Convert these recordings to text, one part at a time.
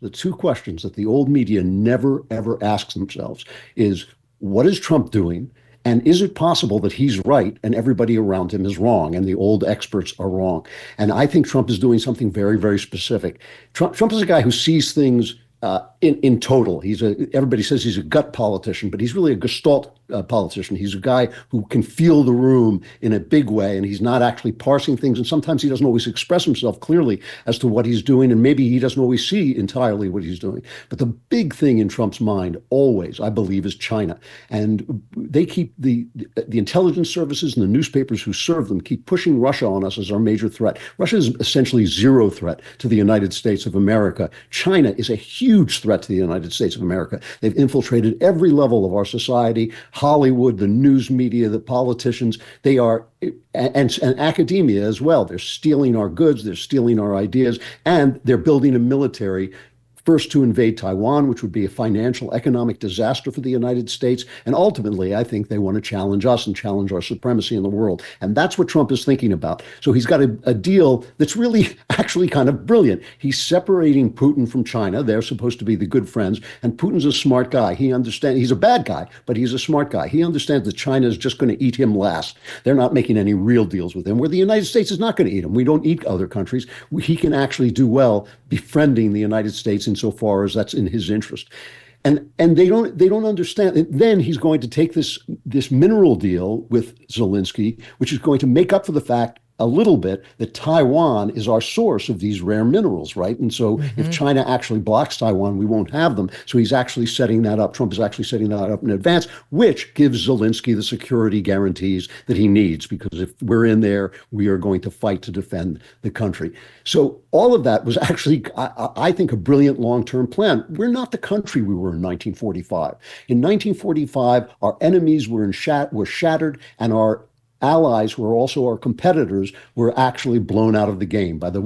the two questions that the old media never, ever asks themselves is, what is Trump doing? And is it possible that he's right and everybody around him is wrong and the old experts are wrong? And I think Trump is doing something very, very specific. Trump is a guy who sees things in total. Everybody says he's a gut politician, but he's really a gestalt politician. He's a guy who can feel the room in a big way, and he's not actually parsing things. And sometimes he doesn't always express himself clearly as to what he's doing, and maybe he doesn't always see entirely what he's doing. But the big thing in Trump's mind always, I believe, is China. And they keep the intelligence services and the newspapers who serve them keep pushing Russia on us as our major threat. Russia is essentially zero threat to the United States of America. China is a huge threat to the United States of America. They've infiltrated every level of our society, Hollywood, the news media, the politicians. They are, and academia as well. They're stealing our goods, they're stealing our ideas, and they're building a military. First, to invade Taiwan, which would be a financial, economic disaster for the United States. And ultimately, I think they want to challenge us and challenge our supremacy in the world. And that's what Trump is thinking about. So he's got a deal that's really actually kind of brilliant. He's separating Putin from China. They're supposed to be the good friends. And Putin's a smart guy. He understands, he's a bad guy, but he's a smart guy. He understands that China is just going to eat him last. They're not making any real deals with him, where the United States is not going to eat him. We don't eat other countries. He can actually do well befriending the United States insofar as that's in his interest. And they don't understand. And then he's going to take this mineral deal with Zelensky, which is going to make up for the fact a little bit that Taiwan is our source of these rare minerals, right? And so if China actually blocks Taiwan, we won't have them. So he's actually setting that up. Trump is actually setting that up in advance, which gives Zelensky the security guarantees that he needs, because if we're in there, we are going to fight to defend the country. So all of that was actually, I think, a brilliant long-term plan. We're not the country we were in 1945. In 1945, our enemies were shattered, and our allies, who are also our competitors, were actually blown out of the game by the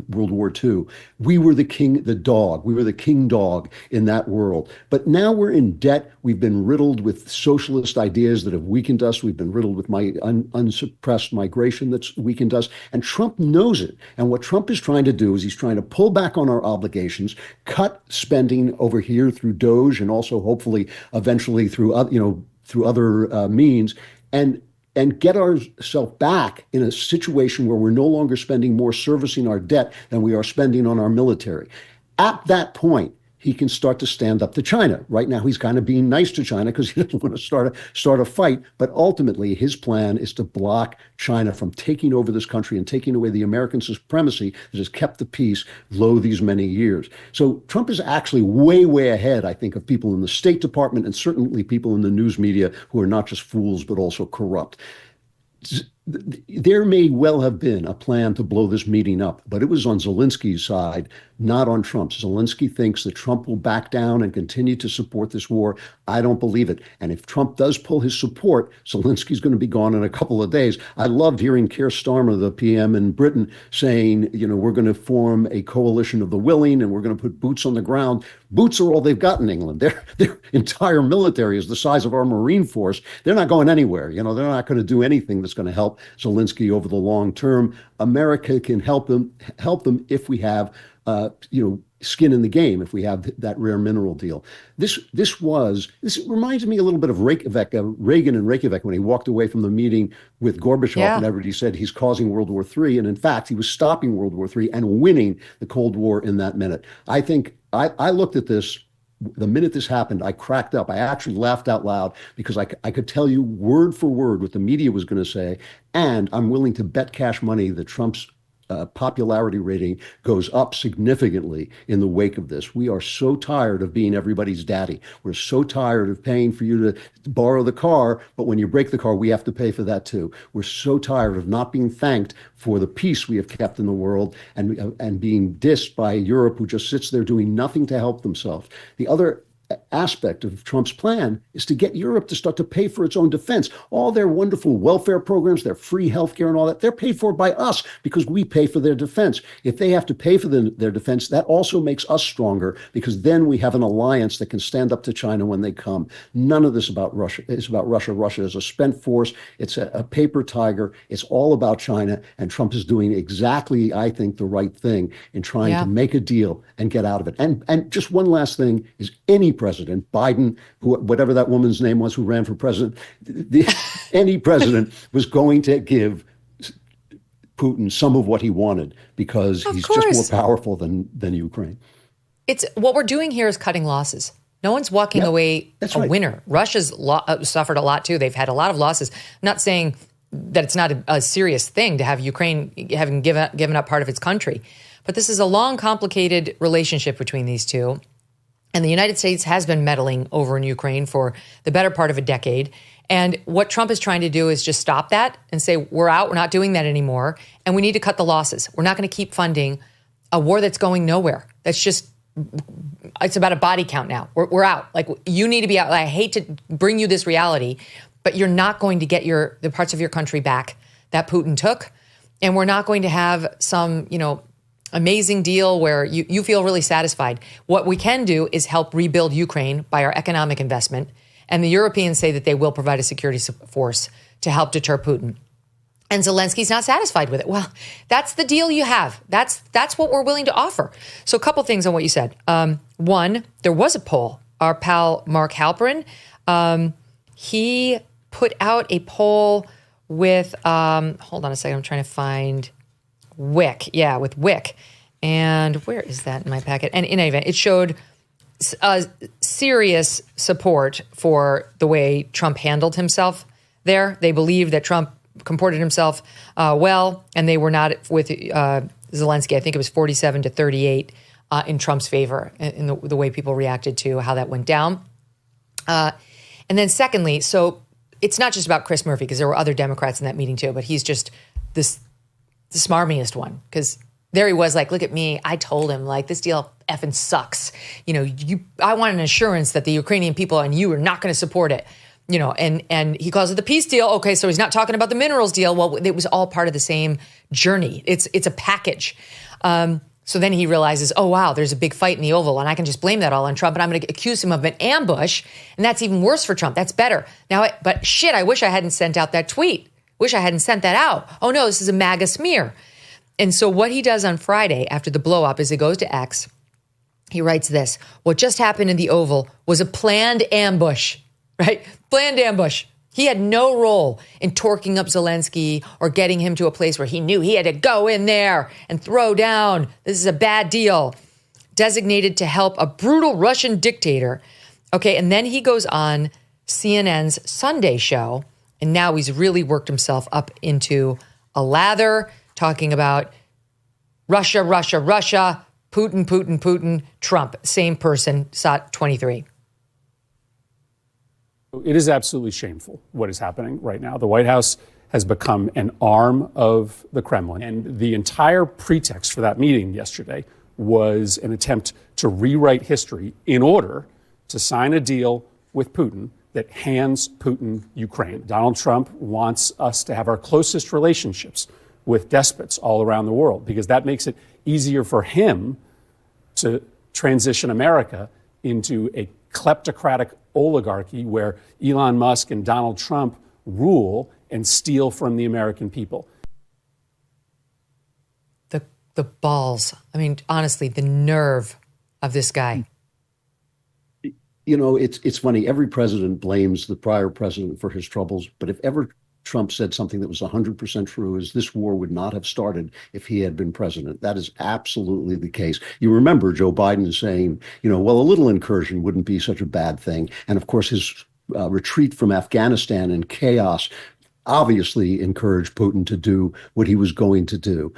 World War II. We were the dog. We were the king dog in that world. But now we're in debt. We've been riddled with socialist ideas that have weakened us. We've been riddled with unsuppressed migration that's weakened us. And Trump knows it. And what Trump is trying to do is he's trying to pull back on our obligations, cut spending over here through DOGE, and also hopefully eventually through other means, and get ourselves back in a situation where we're no longer spending more servicing our debt than we are spending on our military. At that point, he can start to stand up to China. Right now, he's kind of being nice to China because he doesn't want to start a fight. But ultimately, his plan is to block China from taking over this country and taking away the American supremacy that has kept the peace low these many years. So Trump is actually way, way ahead, I think, of people in the State Department and certainly people in the news media who are not just fools, but also corrupt. There may well have been a plan to blow this meeting up, but it was on Zelensky's side, not on Trump's. Zelensky thinks that Trump will back down and continue to support this war. I don't believe it. And if Trump does pull his support, Zelensky's going to be gone in a couple of days. I loved hearing Keir Starmer, the PM in Britain, saying, we're going to form a coalition of the willing and we're going to put boots on the ground. Boots are all they've got in England. Their entire military is the size of our Marine force. They're not going anywhere. They're not going to do anything that's going to help Zelensky over the long term. America can help them if we have skin in the game, if we have that rare mineral deal. This reminds me a little bit of Reagan and Reykjavik when he walked away from the meeting with Gorbachev, and everybody said he's causing World War III. And in fact, he was stopping World War III and winning the Cold War in that minute. I think I looked at this. The minute this happened, I cracked up. I actually laughed out loud because I could tell you word for word what the media was going to say. And I'm willing to bet cash money that Trump's popularity rating goes up significantly in the wake of this. We are so tired of being everybody's daddy. We're so tired of paying for you to borrow the car, but when you break the car, we have to pay for that too. We're so tired of not being thanked for the peace we have kept in the world and being dissed by Europe, who just sits there doing nothing to help themselves. The other aspect of Trump's plan is to get Europe to start to pay for its own defense. All their wonderful welfare programs, their free healthcare and all that, they're paid for by us because we pay for their defense. If they have to pay for their defense, that also makes us stronger because then we have an alliance that can stand up to China when they come. None of this about Russia is about Russia. Russia is a spent force. It's a paper tiger. It's all about China. And Trump is doing exactly, I think, the right thing in trying to make a deal and get out of it. And just one last thing is any president, Biden, whatever that woman's name was who ran for president, any president was going to give Putin some of what he wanted because he's just more powerful than Ukraine. It's what we're doing here is cutting losses. No one's walking away winner. Russia's suffered a lot too. They've had a lot of losses. I'm not saying that it's not a serious thing to have Ukraine having given up part of its country, but this is a long, complicated relationship between these two. And the United States has been meddling over in Ukraine for the better part of a decade. And what Trump is trying to do is just stop that and say, we're out, we're not doing that anymore. And we need to cut the losses. We're not going to keep funding a war that's going nowhere. That's just, it's about a body count now. We're out. Like, you need to be out. I hate to bring you this reality, but you're not going to get the parts of your country back that Putin took. And we're not going to have some, amazing deal where you feel really satisfied. What we can do is help rebuild Ukraine by our economic investment. And the Europeans say that they will provide a security force to help deter Putin. And Zelensky's not satisfied with it. Well, that's the deal you have. That's what we're willing to offer. So a couple things on what you said. One, there was a poll. Our pal Mark Halperin, he put out a poll with, hold on a second, I'm trying to find Wick. Yeah, with Wick. And where is that in my packet? And in any event, it showed serious support for the way Trump handled himself there. They believe that Trump comported himself well, and they were not with Zelensky. I think it was 47-38 in Trump's favor in the way people reacted to how that went down. And then secondly, so it's not just about Chris Murphy, because there were other Democrats in that meeting too, but he's just the smarmiest one, because there he was like, look at me. I told him, like, this deal effing sucks. I want an assurance that the Ukrainian people and you are not going to support it. And he calls it the peace deal. Okay, so he's not talking about the minerals deal. Well, it was all part of the same journey. It's a package. So then he realizes, oh, wow, there's a big fight in the Oval, and I can just blame that all on Trump, and I'm going to accuse him of an ambush, and that's even worse for Trump. That's better. But shit, I wish I hadn't sent out that tweet. Wish I hadn't sent that out. Oh, no, this is a MAGA smear. And so what he does on Friday after the blow up is he goes to X. He writes this: what just happened in the Oval was a planned ambush, right? Planned ambush. He had no role in torquing up Zelensky or getting him to a place where he knew he had to go in there and throw down. This is a bad deal. Designated to help a brutal Russian dictator. Okay, and then he goes on CNN's Sunday show, and now he's really worked himself up into a lather, talking about Russia, Russia, Russia, Putin, Putin, Putin, Trump, same person, SOT 23. It is absolutely shameful what is happening right now. The White House has become an arm of the Kremlin. And the entire pretext for that meeting yesterday was an attempt to rewrite history in order to sign a deal with Putin that hands Putin Ukraine. Donald Trump wants us to have our closest relationships with despots all around the world, because that makes it easier for him to transition America into a kleptocratic oligarchy where Elon Musk and Donald Trump rule and steal from the American people. The balls. I mean, honestly, the nerve of this guy. It's funny. Every president blames the prior president for his troubles, but if ever Trump said something that was 100% true, is this war would not have started if he had been president. That is absolutely the case. You remember Joe Biden saying, well, a little incursion wouldn't be such a bad thing. And of course, his retreat from Afghanistan and chaos obviously encouraged Putin to do what he was going to do.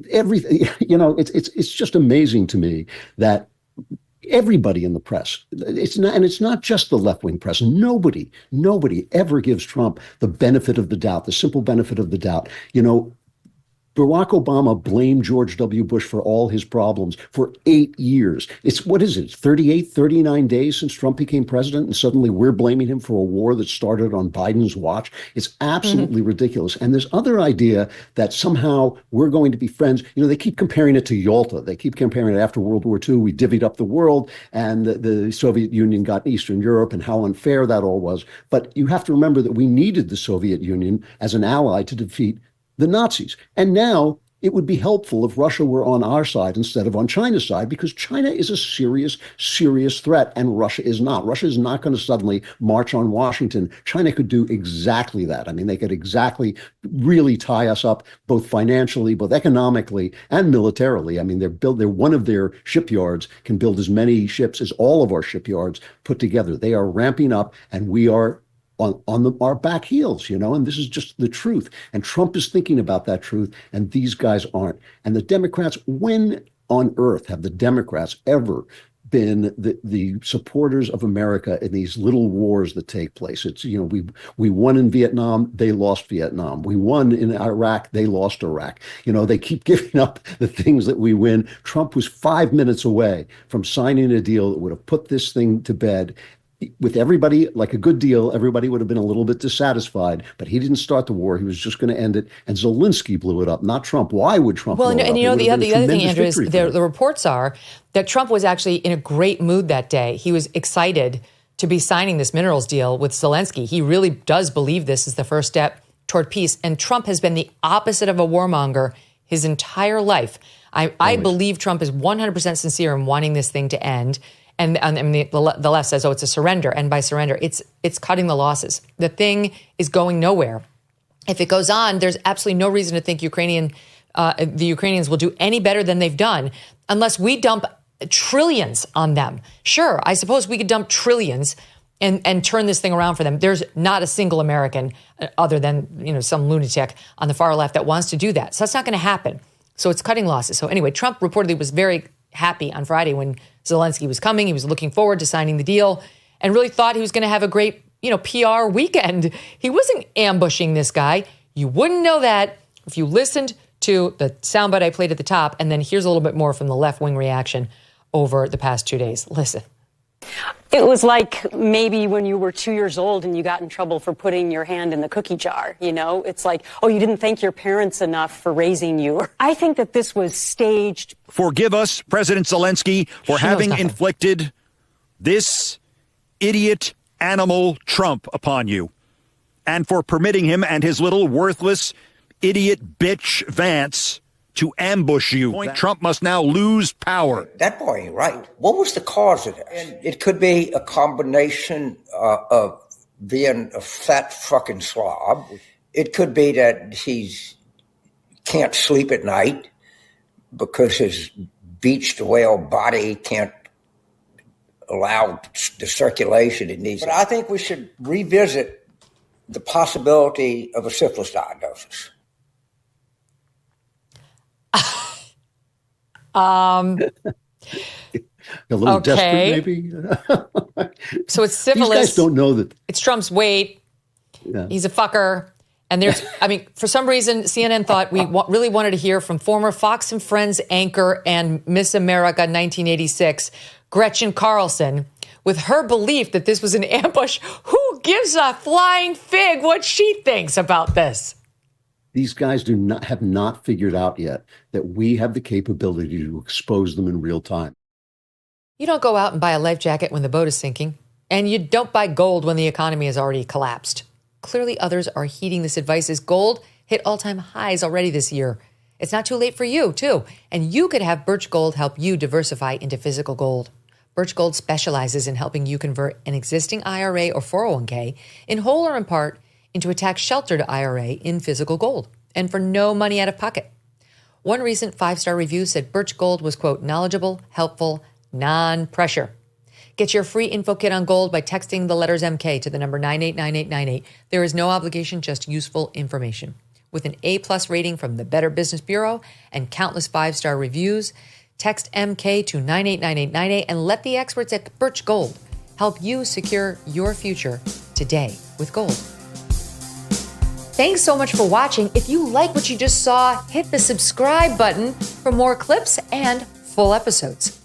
Everything, it's just amazing to me that everybody in the press, it's not just the left-wing press. Nobody ever gives Trump the benefit of the doubt, the simple benefit of the doubt. Barack Obama blamed George W. Bush for all his problems for 8 years. What is it, 38, 39 days since Trump became president, and suddenly we're blaming him for a war that started on Biden's watch? It's absolutely ridiculous. And this other idea that somehow we're going to be friends, they keep comparing it to Yalta. They keep comparing it after World War II. We divvied up the world, and the Soviet Union got Eastern Europe, and how unfair that all was. But you have to remember that we needed the Soviet Union as an ally to defeat the Nazis. And now it would be helpful if Russia were on our side instead of on China's side, because China is a serious, serious threat, and Russia is not. Russia is not going to suddenly march on Washington. China could do exactly that. I mean, they could exactly really tie us up, both financially, both economically, and militarily. I mean, they're one of their shipyards can build as many ships as all of our shipyards put together. They are ramping up, and we are on our back heels, and this is just the truth. And Trump is thinking about that truth, and these guys aren't. And the Democrats, when on earth have the Democrats ever been the supporters of America in these little wars that take place? It's, we won in Vietnam, they lost Vietnam. We won in Iraq, they lost Iraq. They keep giving up the things that we win. Trump was 5 minutes away from signing a deal that would have put this thing to bed. With everybody, like a good deal, everybody would have been a little bit dissatisfied, but he didn't start the war. He was just going to end it. And Zelensky blew it up, not Trump. Why would Trump blow it up? The other thing, Andrew, is the reports are that Trump was actually in a great mood that day. He was excited to be signing this minerals deal with Zelensky. He really does believe this is the first step toward peace. And Trump has been the opposite of a warmonger his entire life. I believe Trump is 100% sincere in wanting this thing to end. And the left says, it's a surrender. And by surrender, it's cutting the losses. The thing is going nowhere. If it goes on, there's absolutely no reason to think the Ukrainians will do any better than they've done unless we dump trillions on them. Sure, I suppose we could dump trillions and turn this thing around for them. There's not a single American other than some lunatic on the far left that wants to do that. So that's not going to happen. So it's cutting losses. So anyway, Trump reportedly was very happy on Friday when Zelensky was coming. He was looking forward to signing the deal and really thought he was going to have a great, PR weekend. He wasn't ambushing this guy. You wouldn't know that if you listened to the soundbite I played at the top. And then here's a little bit more from the left-wing reaction over the past 2 days. Listen. It was like maybe when you were 2 years old and you got in trouble for putting your hand in the cookie jar, It's like, you didn't thank your parents enough for raising you. I think that this was staged. Forgive us, President Zelensky, for having inflicted this idiot animal Trump upon you, and for permitting him and his little worthless idiot bitch Vance to ambush you. Trump must now lose power. That boy ain't right. What was the cause of this? It could be a combination of being a fat fucking slob. It could be that he's can't sleep at night because his beached whale body can't allow the circulation it needs. But I think we should revisit the possibility of a syphilis diagnosis. A little desperate, maybe. So it's syphilis. These guys don't know that it's Trump's weight. Yeah. He's a fucker. And there's, for some reason, CNN thought we really wanted to hear from former Fox and Friends anchor and Miss America 1986, Gretchen Carlson, with her belief that this was an ambush. Who gives a flying fig what she thinks about this? These guys have not figured out yet that we have the capability to expose them in real time. You don't go out and buy a life jacket when the boat is sinking, and you don't buy gold when the economy has already collapsed. Clearly, others are heeding this advice as gold hit all-time highs already this year. It's not too late for you, too, and you could have Birch Gold help you diversify into physical gold. Birch Gold specializes in helping you convert an existing IRA or 401k in whole or in part into a tax-sheltered IRA in physical gold, and for no money out of pocket. One recent 5-star review said Birch Gold was, quote, knowledgeable, helpful, non-pressure. Get your free info kit on gold by texting the letters MK to the number 989898. There is no obligation, just useful information. With an A+ rating from the Better Business Bureau and countless 5-star reviews, text MK to 989898 and let the experts at Birch Gold help you secure your future today with gold. Thanks so much for watching. If you like what you just saw, hit the subscribe button for more clips and full episodes.